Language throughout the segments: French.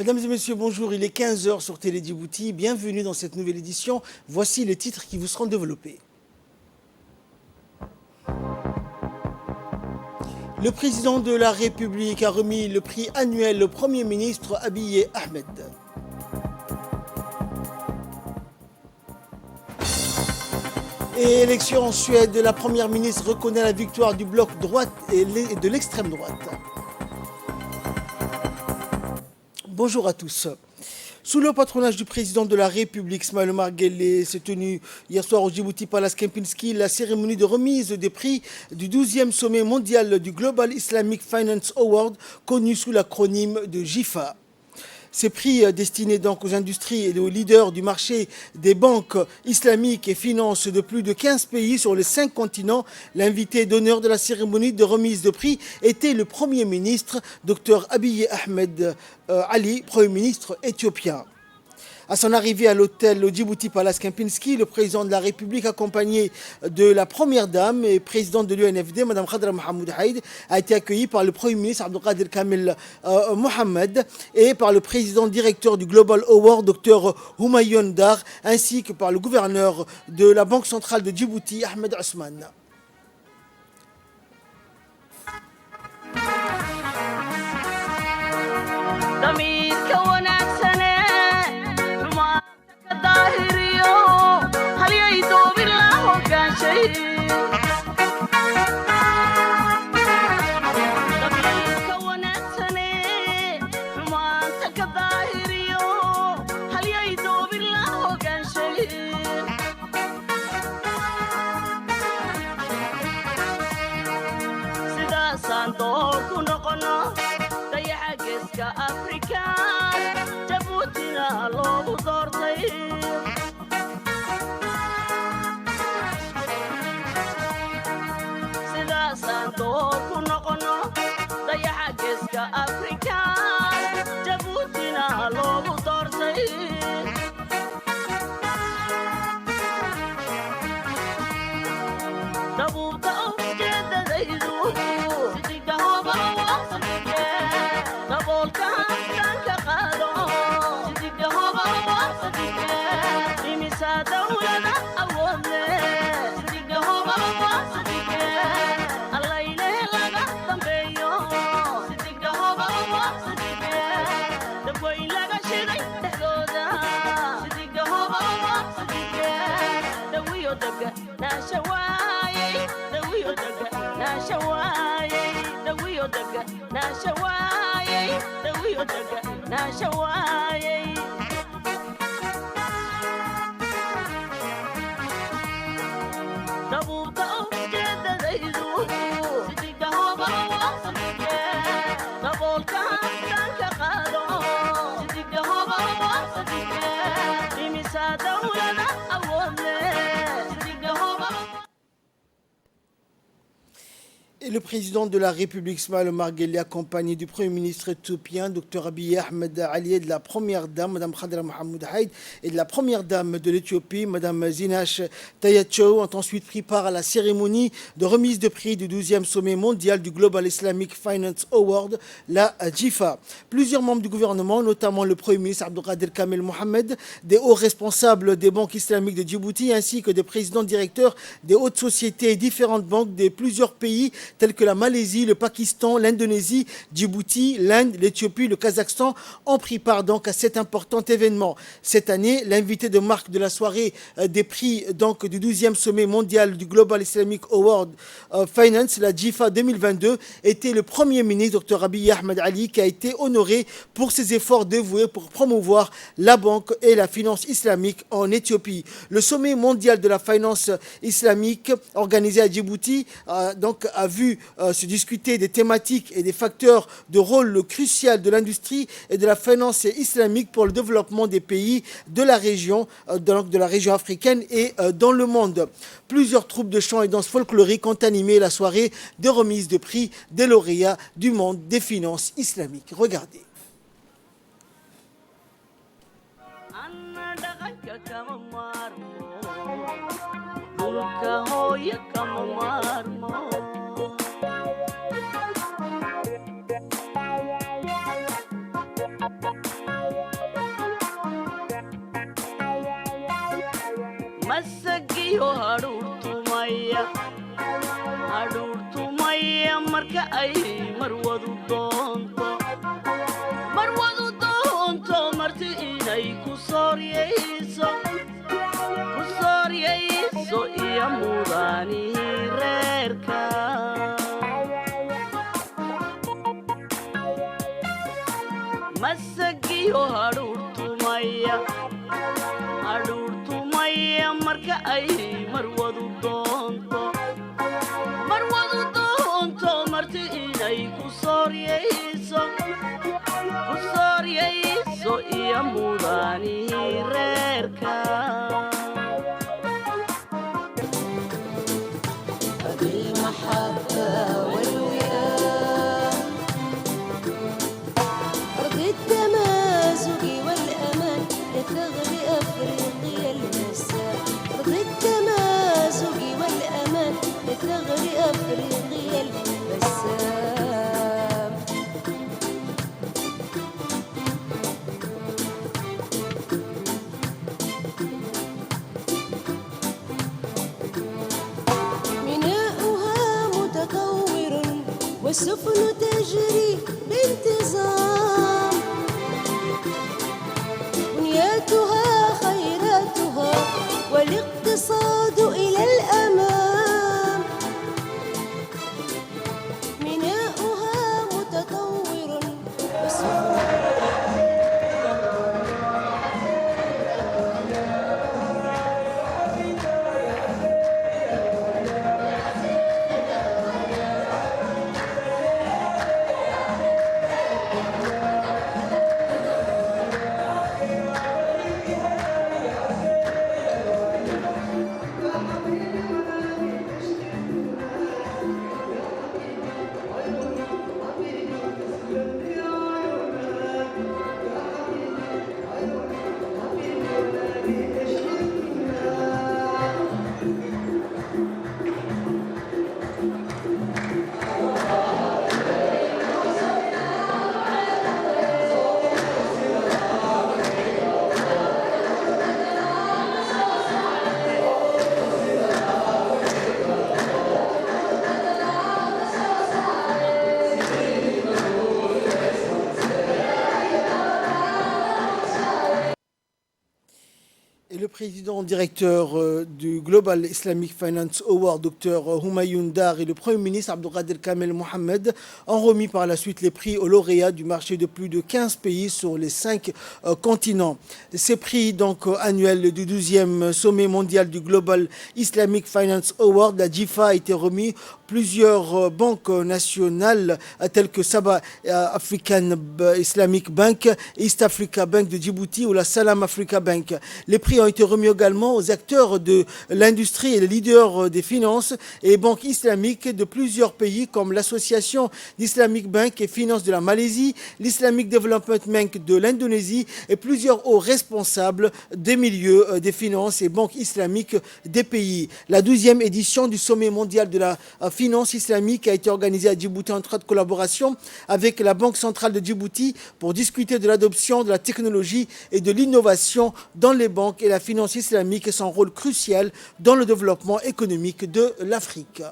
Mesdames et messieurs, bonjour. Il est 15 heures sur Télé Djibouti. Bienvenue dans cette nouvelle édition. Voici les titres qui vous seront développés. Le président de la République a remis le prix annuel au Premier ministre Abiy Ahmed. Et élection en Suède, la Première ministre reconnaît la victoire du bloc droite et de l'extrême droite. Bonjour à tous. Sous le patronage du président de la République, Ismaël Omar Guelleh, s'est tenue hier soir au Djibouti Palace Kempinski la cérémonie de remise des prix du 12e sommet mondial du Global Islamic Finance Award, connu sous l'acronyme de GIFA. Ces prix destinés donc aux industries et aux leaders du marché des banques islamiques et finances de plus de 15 pays sur les 5 continents. L'invité d'honneur de la cérémonie de remise de prix était le Premier ministre, Dr Abiy Ahmed Ali, Premier ministre éthiopien. À son arrivée à l'hôtel au Djibouti Palace Kempinski, le président de la République, accompagné de la première dame et présidente de l'UNFD, Mme Khadra Mohamed Haïd, a été accueilli par le Premier ministre Abdelkader Kamel Mohamed et par le président directeur du Global Award, Dr Humayun Dar, ainsi que par le gouverneur de la Banque centrale de Djibouti, Ahmed Ousmane. Et le président de la République, Ismaël Omar Guelleh, accompagné du Premier ministre éthiopien, Dr Abiy Ahmed Ali, et de la Première Dame, Mme Khadra Mohamed Haïd, et de la Première Dame de l'Éthiopie, Mme Zinash Tayacho, ont ensuite pris part à la cérémonie de remise de prix du 12e sommet mondial du Global Islamic Finance Award, la GIFA. Plusieurs membres du gouvernement, notamment le Premier ministre Abdelkader Kamel Mohamed, des hauts responsables des banques islamiques de Djibouti, ainsi que des présidents directeurs des hautes sociétés et différentes banques de plusieurs pays, tels que la Malaisie, le Pakistan, l'Indonésie, Djibouti, l'Inde, l'Éthiopie, le Kazakhstan, ont pris part donc à cet important événement. Cette année, l'invité de marque de la soirée des prix donc, du 12e sommet mondial du Global Islamic Award Finance, la GIFA 2022, était le Premier ministre, Dr Abiy Ahmed Ali, qui a été honoré pour ses efforts dévoués pour promouvoir la banque et la finance islamique en Éthiopie. Le sommet mondial de la finance islamique organisé à Djibouti donc, a vu se discuter des thématiques et des facteurs de rôle crucial de l'industrie et de la finance islamique pour le développement des pays de la région africaine et dans le monde. Plusieurs troupes de chants et danses folkloriques ont animé la soirée de remise de prix des lauréats du monde des finances islamiques. Regardez. masagiyo hadhuurtumaya marka ay marwadu doonto marti inay ku sooryayso iyo mudaanihii reerka masagiyo hadhuurtumaya marka ay marwadu doonto marti inay ku sooryayso iyo mudaanihii reerka بالمحبة والوئام أرض التمازج والأمان لثغر أفريقيا المساء أرض التمازج والأمان لثغر أفريقيا المساء والسفن تجري بانتظام بنياتها خيراتها والاقتصاد إلى الأمام ميناؤها متطور Et le président directeur du Global Islamic Finance Award, Dr Humayun Dar, et le Premier ministre Abdelkader Kamel Mohamed ont remis par la suite les prix aux lauréats du marché de plus de 15 pays sur les 5 continents. Ces prix donc annuels du 12e sommet mondial du Global Islamic Finance Award, la GIFA, a été remis plusieurs banques nationales telles que Sabah African Islamic Bank, East Africa Bank de Djibouti ou la Salam Africa Bank. Les prix ont été remis également aux acteurs de l'industrie et les leaders des finances et banques islamiques de plusieurs pays comme l'Association d'Islamic Bank et Finances de la Malaisie, l'Islamic Development Bank de l'Indonésie et plusieurs hauts responsables des milieux des finances et banques islamiques des pays. La 12e édition du sommet mondial de la finance islamique a été organisée à Djibouti en étroite collaboration avec la Banque centrale de Djibouti pour discuter de l'adoption de la technologie et de l'innovation dans les banques et la finance islamique et son rôle crucial dans le développement économique de l'Afrique.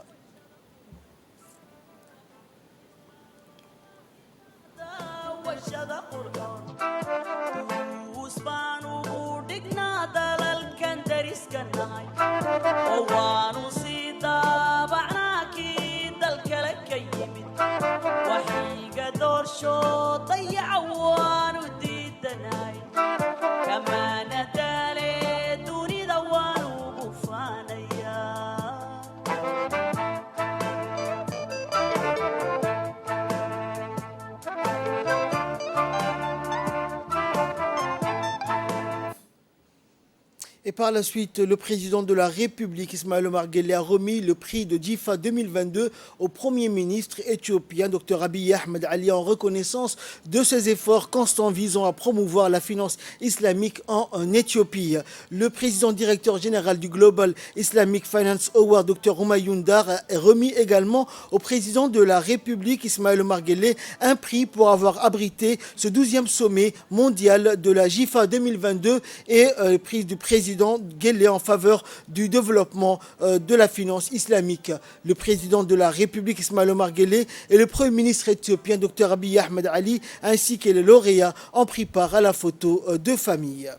Et par la suite, le président de la République, Ismaël Omar Guelleh, a remis le prix de GIFA 2022 au Premier ministre éthiopien, Dr Abiy Ahmed Ali, en reconnaissance de ses efforts constants visant à promouvoir la finance islamique en Éthiopie. Le président directeur général du Global Islamic Finance Award, Dr Humayun Dar, a remis également au président de la République, Ismaël Omar Guelleh, un prix pour avoir abrité ce 12e sommet mondial de la GIFA 2022 et le prix du président président Guelleh en faveur du développement de la finance islamique. Le président de la République Ismaël Omar Guelleh et le Premier ministre éthiopien Dr Abiy Ahmed Ali ainsi que les lauréats ont pris part à la photo de famille.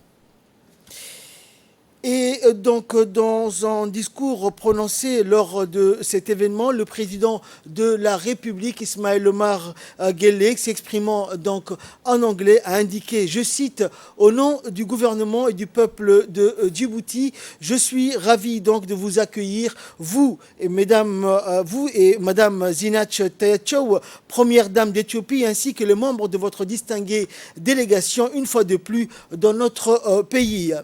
Et donc, dans un discours prononcé lors de cet événement, le président de la République, Ismaël Omar Guelleh, s'exprimant donc en anglais, a indiqué, je cite, « Au nom du gouvernement et du peuple de Djibouti, je suis ravi donc de vous accueillir, vous et Madame Zinach Tayetchow, première dame d'Éthiopie, ainsi que les membres de votre distinguée délégation, une fois de plus, dans notre pays. »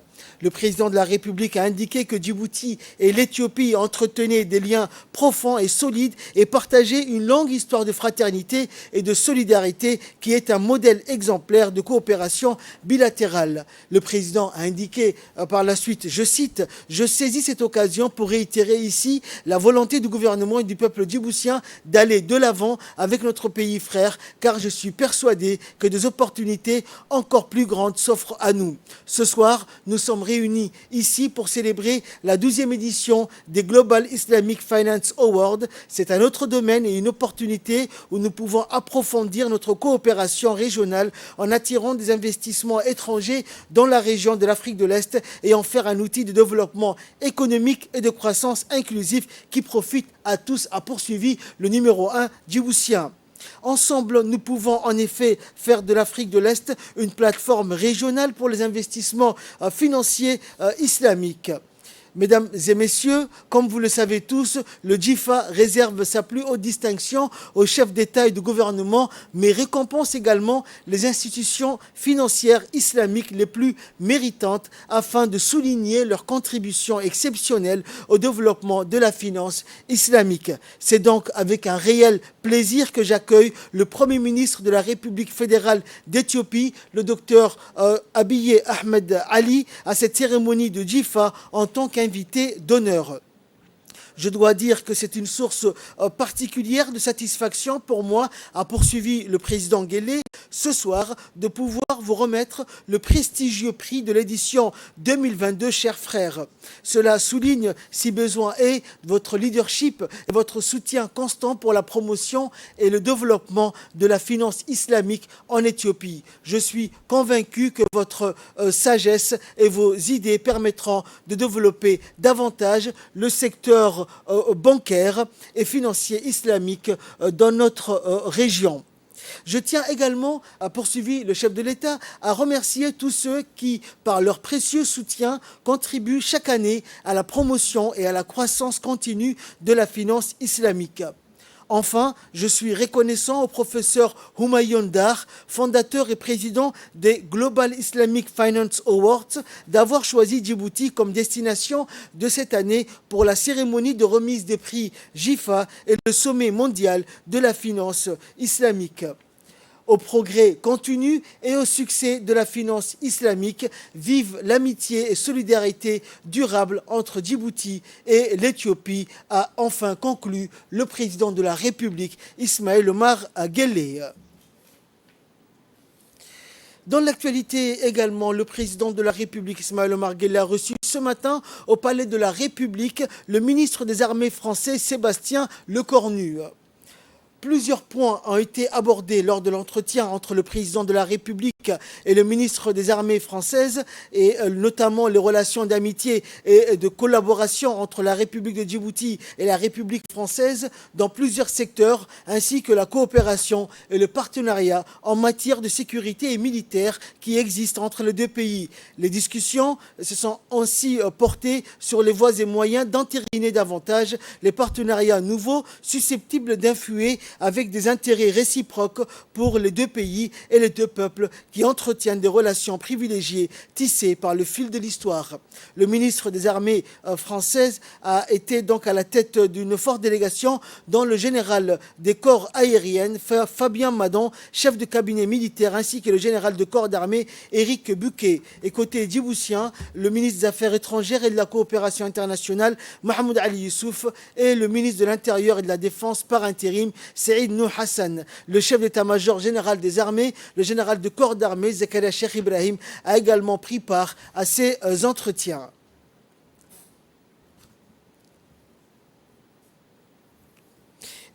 Le président de la République a indiqué que Djibouti et l'Éthiopie entretenaient des liens profonds et solides et partageaient une longue histoire de fraternité et de solidarité qui est un modèle exemplaire de coopération bilatérale. Le président a indiqué par la suite, je cite, « Je saisis cette occasion pour réitérer ici la volonté du gouvernement et du peuple djiboutien d'aller de l'avant avec notre pays frère, car je suis persuadé que des opportunités encore plus grandes s'offrent à nous. Ce soir, nous sommes réunis ici pour célébrer la 12e édition des Global Islamic Finance Awards. C'est un autre domaine et une opportunité où nous pouvons approfondir notre coopération régionale en attirant des investissements étrangers dans la région de l'Afrique de l'Est et en faire un outil de développement économique et de croissance inclusif qui profite à tous, a poursuivi le numéro 1 djiboutien. Ensemble, nous pouvons en effet faire de l'Afrique de l'Est une plateforme régionale pour les investissements financiers islamiques. Mesdames et messieurs, comme vous le savez tous, le JIFA réserve sa plus haute distinction aux chefs d'État et de gouvernement, mais récompense également les institutions financières islamiques les plus méritantes afin de souligner leur contribution exceptionnelle au développement de la finance islamique. C'est donc avec un réel plaisir que j'accueille le Premier ministre de la République fédérale d'Éthiopie, le docteur Abiy Ahmed Ali, à cette cérémonie de JIFA en tant qu'invité d'honneur. Je dois dire que c'est une source particulière de satisfaction pour moi, a poursuivi le président Guelleh, ce soir, de pouvoir vous remettre le prestigieux prix de l'édition 2022, chers frères. Cela souligne, si besoin est, votre leadership et votre soutien constant pour la promotion et le développement de la finance islamique en Éthiopie. Je suis convaincu que votre sagesse et vos idées permettront de développer davantage le secteur bancaire et financier islamique dans notre région. Je tiens également, a poursuivi le chef de l'État, à remercier tous ceux qui, par leur précieux soutien, contribuent chaque année à la promotion et à la croissance continue de la finance islamique. Enfin, je suis reconnaissant au professeur Humayun Dar, fondateur et président des Global Islamic Finance Awards, d'avoir choisi Djibouti comme destination de cette année pour la cérémonie de remise des prix JIFA et le sommet mondial de la finance islamique. Au progrès continu et au succès de la finance islamique, vive l'amitié et solidarité durable entre Djibouti et l'Éthiopie, a enfin conclu le président de la République, Ismaël Omar Guelleh. Dans l'actualité également, le président de la République, Ismaël Omar Guelleh, a reçu ce matin au Palais de la République le ministre des Armées français, Sébastien Lecornu. Plusieurs points ont été abordés lors de l'entretien entre le président de la République et le ministre des Armées françaises, et notamment les relations d'amitié et de collaboration entre la République de Djibouti et la République française dans plusieurs secteurs, ainsi que la coopération et le partenariat en matière de sécurité et militaire qui existent entre les deux pays. Les discussions se sont ainsi portées sur les voies et moyens d'entériner davantage les partenariats nouveaux susceptibles d'influer avec des intérêts réciproques pour les deux pays et les deux peuples qui entretiennent des relations privilégiées tissées par le fil de l'histoire. Le ministre des Armées françaises a été donc à la tête d'une forte délégation dont le général des corps aériens, Fabien Madon, chef de cabinet militaire, ainsi que le général de corps d'armée, Éric Buquet. Et côté djiboutien, le ministre des Affaires étrangères et de la coopération internationale, Mahmoud Ali Youssouf, et le ministre de l'Intérieur et de la Défense par intérim, Saïd Nou Hassan. Le chef d'état-major général des armées, le général de corps d'armée, Zakaria Cheikh Ibrahim, a également pris part à ces entretiens.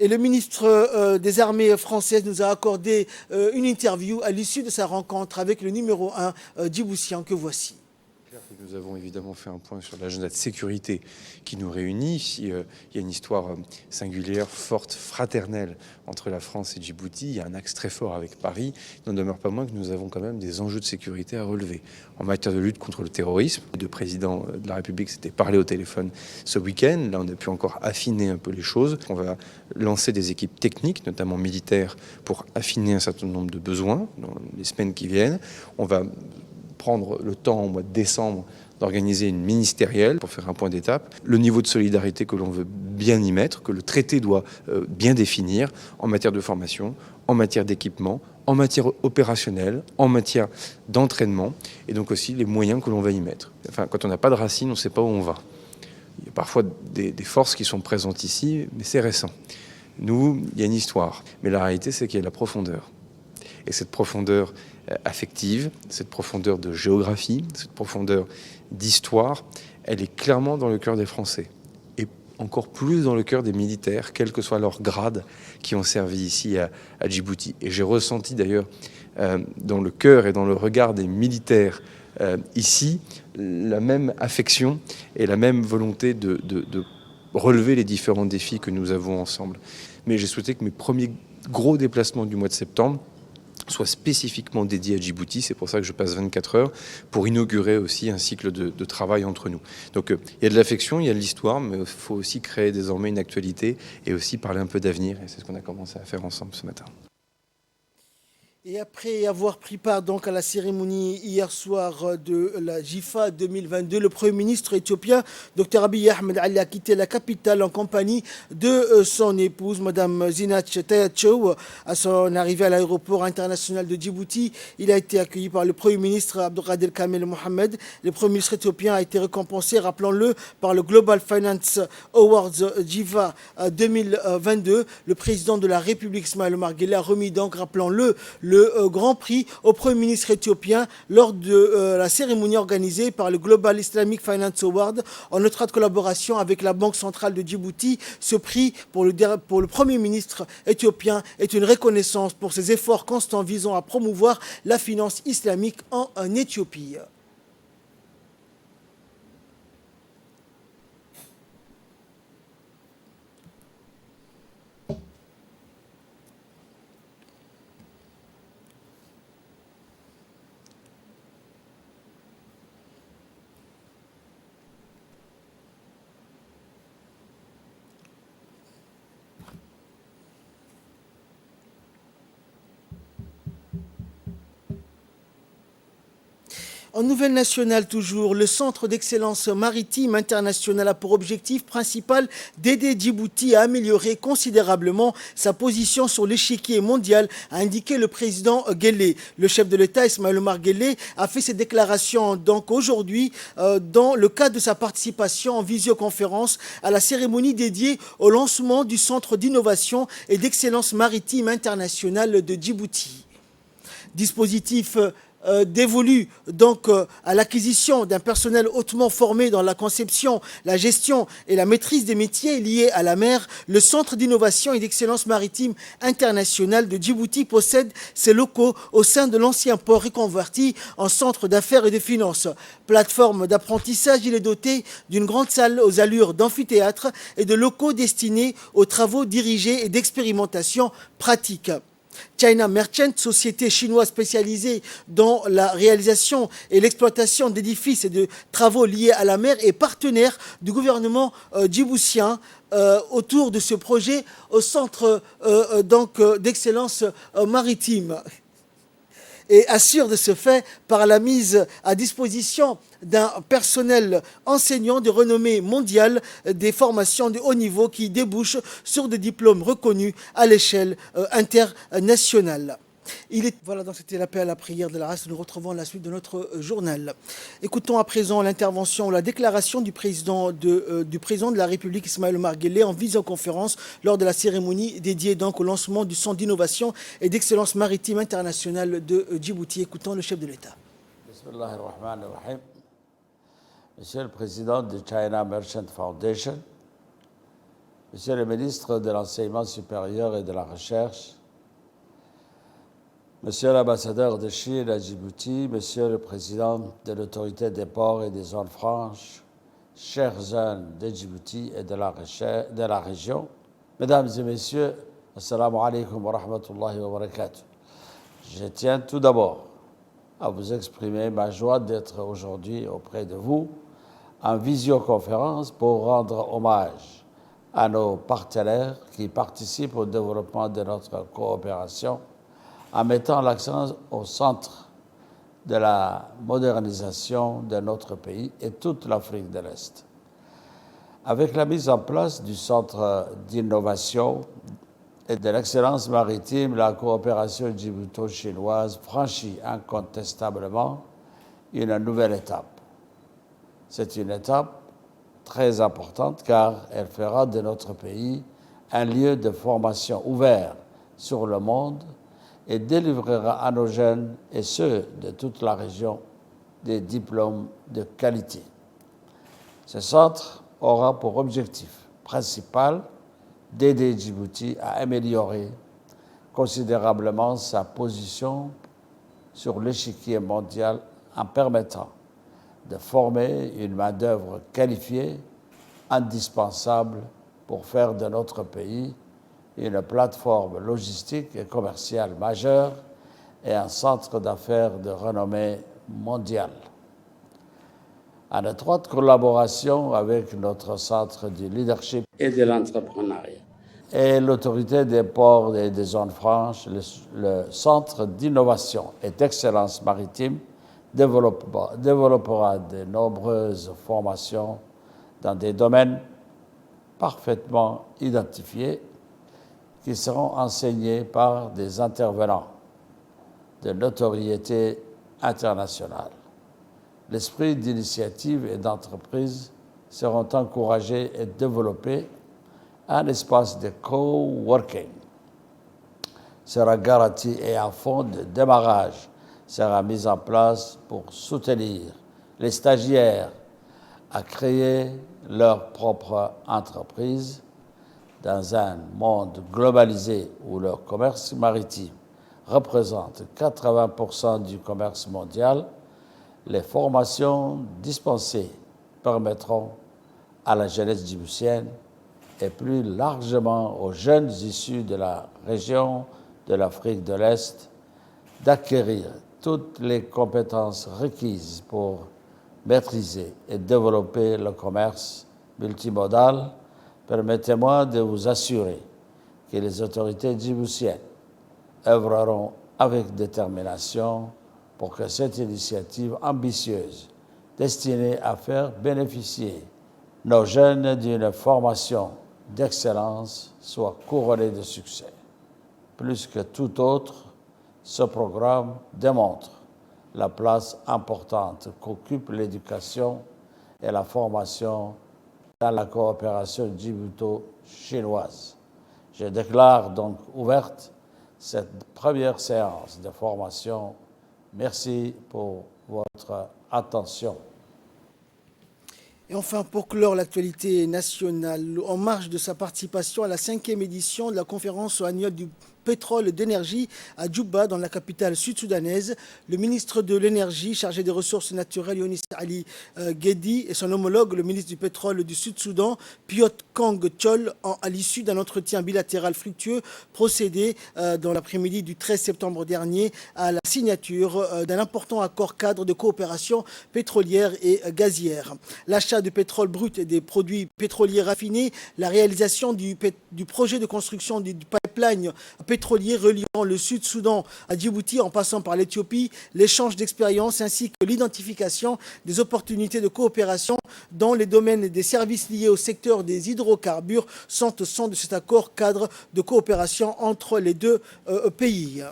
Et le ministre des Armées françaises nous a accordé une interview à l'issue de sa rencontre avec le numéro 1 djiboutien que voici. Nous avons évidemment fait un point sur l'agenda de sécurité qui nous réunit. Il y a une histoire singulière, forte, fraternelle entre la France et Djibouti. Il y a un axe très fort avec Paris. Il n'en demeure pas moins que nous avons quand même des enjeux de sécurité à relever. En matière de lutte contre le terrorisme, le président de la République s'était parlé au téléphone ce week-end. Là, on a pu encore affiner un peu les choses. On va lancer des équipes techniques, notamment militaires, pour affiner un certain nombre de besoins dans les semaines qui viennent. On va prendre le temps au mois de décembre d'organiser une ministérielle pour faire un point d'étape. Le niveau de solidarité que l'on veut bien y mettre, que le traité doit bien définir en matière de formation, en matière d'équipement, en matière opérationnelle, en matière d'entraînement, et donc aussi les moyens que l'on va y mettre. Enfin, quand on n'a pas de racines, on ne sait pas où on va. Il y a parfois des forces qui sont présentes ici, mais c'est récent. Nous, il y a une histoire, mais la réalité, c'est qu'il y a la profondeur. Et cette profondeur affective, cette profondeur de géographie, cette profondeur d'histoire, elle est clairement dans le cœur des Français. Et encore plus dans le cœur des militaires, quel que soit leur grade, qui ont servi ici à Djibouti. Et j'ai ressenti d'ailleurs dans le cœur et dans le regard des militaires ici la même affection et la même volonté de relever les différents défis que nous avons ensemble. Mais j'ai souhaité que mes premiers gros déplacements du mois de septembre soit spécifiquement dédié à Djibouti. C'est pour ça que je passe 24 heures pour inaugurer aussi un cycle de travail entre nous. Donc il y a de l'affection, il y a de l'histoire, mais il faut aussi créer désormais une actualité et aussi parler un peu d'avenir. Et c'est ce qu'on a commencé à faire ensemble ce matin. Et après avoir pris part donc à la cérémonie hier soir de la JIFA 2022, le Premier ministre éthiopien, Dr Abiy Ahmed Ali, a quitté la capitale en compagnie de son épouse, Mme Zinach Tayachow. À son arrivée à l'aéroport international de Djibouti, il a été accueilli par le Premier ministre Abdelkader Kamel Mohamed. Le Premier ministre éthiopien a été récompensé, rappelons-le, par le Global Finance Awards JIFA 2022. Le président de la République, Ismaël Omar Guelleh, a remis donc, rappelons-le, le Grand Prix au Premier ministre éthiopien lors de la cérémonie organisée par le Global Islamic Finance Award en étroite collaboration avec la Banque centrale de Djibouti. Ce prix pour le Premier ministre éthiopien est une reconnaissance pour ses efforts constants visant à promouvoir la finance islamique en Éthiopie. En nouvelle nationale toujours, le Centre d'excellence maritime international a pour objectif principal d'aider Djibouti à améliorer considérablement sa position sur l'échiquier mondial, a indiqué le président Guelleh. Le chef de l'État, Ismaël Omar Guelleh, a fait ces déclarations donc aujourd'hui dans le cadre de sa participation en visioconférence à la cérémonie dédiée au lancement du Centre d'innovation et d'excellence maritime international de Djibouti. Dispositif dévolu donc à l'acquisition d'un personnel hautement formé dans la conception, la gestion et la maîtrise des métiers liés à la mer, le Centre d'innovation et d'excellence maritime international de Djibouti possède ses locaux au sein de l'ancien port reconverti en centre d'affaires et de finances. Plateforme d'apprentissage, il est doté d'une grande salle aux allures d'amphithéâtre et de locaux destinés aux travaux dirigés et d'expérimentation pratique. China Merchant, société chinoise spécialisée dans la réalisation et l'exploitation d'édifices et de travaux liés à la mer, est partenaire du gouvernement djiboutien autour de ce projet au centre d'excellence maritime, et assure de ce fait par la mise à disposition d'un personnel enseignant de renommée mondiale des formations de haut niveau qui débouchent sur des diplômes reconnus à l'échelle internationale. Voilà, donc c'était l'appel à la prière de la race. Nous retrouvons la suite de notre journal. Écoutons à présent l'intervention, la déclaration du président de la République, Ismaël Omar Guelleh, en visioconférence lors de la cérémonie dédiée donc au lancement du Centre d'innovation et d'excellence maritime internationale de Djibouti. Écoutons le chef de l'État. Bismillahirrahmanirrahim. Monsieur le Président de China Merchant Foundation, Monsieur le ministre de l'Enseignement supérieur et de la Recherche, Monsieur l'ambassadeur de Chine à Djibouti, Monsieur le président de l'Autorité des ports et des zones franches, chers jeunes de Djibouti et de la région, Mesdames et Messieurs, Assalamu alaikum wa rahmatullahi wa barakatuh. Je tiens tout d'abord à vous exprimer ma joie d'être aujourd'hui auprès de vous en visioconférence pour rendre hommage à nos partenaires qui participent au développement de notre coopération en mettant l'accent au centre de la modernisation de notre pays et toute l'Afrique de l'Est. Avec la mise en place du Centre d'innovation et de l'excellence maritime, la coopération djibouto-chinoise franchit incontestablement une nouvelle étape. C'est une étape très importante car elle fera de notre pays un lieu de formation ouvert sur le monde et délivrera à nos jeunes et ceux de toute la région des diplômes de qualité. Ce centre aura pour objectif principal d'aider Djibouti à améliorer considérablement sa position sur l'échiquier mondial en permettant de former une main-d'œuvre qualifiée, indispensable pour faire de notre pays une plateforme logistique et commerciale majeure et un centre d'affaires de renommée mondiale. En étroite collaboration avec notre centre du leadership et de l'entrepreneuriat et l'autorité des ports et des zones franches, le centre d'innovation et d'excellence maritime développera de nombreuses formations dans des domaines parfaitement identifiés qui seront enseignés par des intervenants de notoriété internationale. L'esprit d'initiative et d'entreprise seront encouragés et développés. Un espace de coworking sera garanti et un fonds de démarrage sera mis en place pour soutenir les stagiaires à créer leur propre entreprise dans un monde globalisé où le commerce maritime représente 80% du commerce mondial. Les formations dispensées permettront à la jeunesse djiboutienne et plus largement aux jeunes issus de la région de l'Afrique de l'Est d'acquérir toutes les compétences requises pour maîtriser et développer le commerce multimodal. Permettez-moi de vous assurer que les autorités djiboutiennes œuvreront avec détermination pour que cette initiative ambitieuse, destinée à faire bénéficier nos jeunes d'une formation d'excellence, soit couronnée de succès. Plus que tout autre, ce programme démontre la place importante qu'occupe l'éducation et la formation dans la coopération djibouto-chinoise. Je déclare donc ouverte cette première séance de formation. Merci pour votre attention. Et enfin, pour clore l'actualité nationale, en marge de sa participation à la 5e édition de la conférence annuelle du pétrole et d'énergie à Djouba, dans la capitale sud-soudanaise, le ministre de l'énergie chargé des ressources naturelles, Younis Ali Guedi, et son homologue, le ministre du pétrole du Sud-Soudan, Piotr Kang Chol, à l'issue d'un entretien bilatéral fructueux, procédé dans l'après-midi du 13 septembre dernier à la signature d'un important accord cadre de coopération pétrolière et gazière. L'achat de pétrole brut et des produits pétroliers raffinés, la réalisation du projet de construction du pipeline pétrolier reliant le Sud-Soudan à Djibouti en passant par l'Éthiopie, l'échange d'expériences ainsi que l'identification des opportunités de coopération dans les domaines des services liés au secteur des hydrocarbures sont au centre de cet accord cadre de coopération entre les deux pays.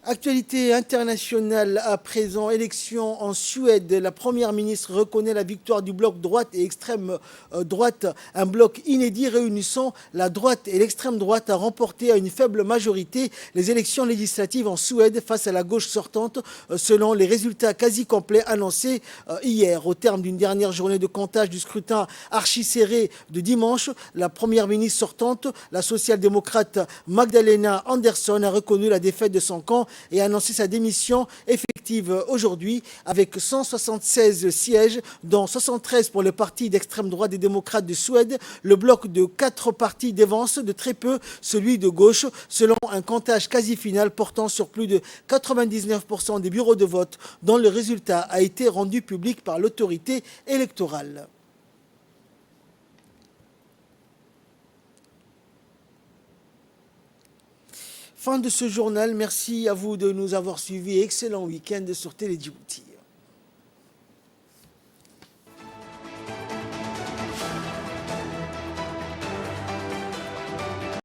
Actualité internationale à présent, élection en Suède. La première ministre reconnaît la victoire du bloc droite et extrême droite. Un bloc inédit réunissant la droite et l'extrême droite a remporté à une faible majorité les élections législatives en Suède face à la gauche sortante, selon les résultats quasi complets annoncés hier. Au terme d'une dernière journée de comptage du scrutin archi-serré de dimanche, la première ministre sortante, la social-démocrate Magdalena Andersson, a reconnu la défaite de son camp et a annoncé sa démission effective aujourd'hui avec 176 sièges, dont 73 pour le parti d'extrême droite des démocrates de Suède. Le bloc de 4 partis dévance de très peu celui de gauche, selon un comptage quasi final portant sur plus de 99% des bureaux de vote, dont le résultat a été rendu public par l'autorité électorale. Fin de ce journal. Merci à vous de nous avoir suivis. Excellent week-end sur Télé Djibouti.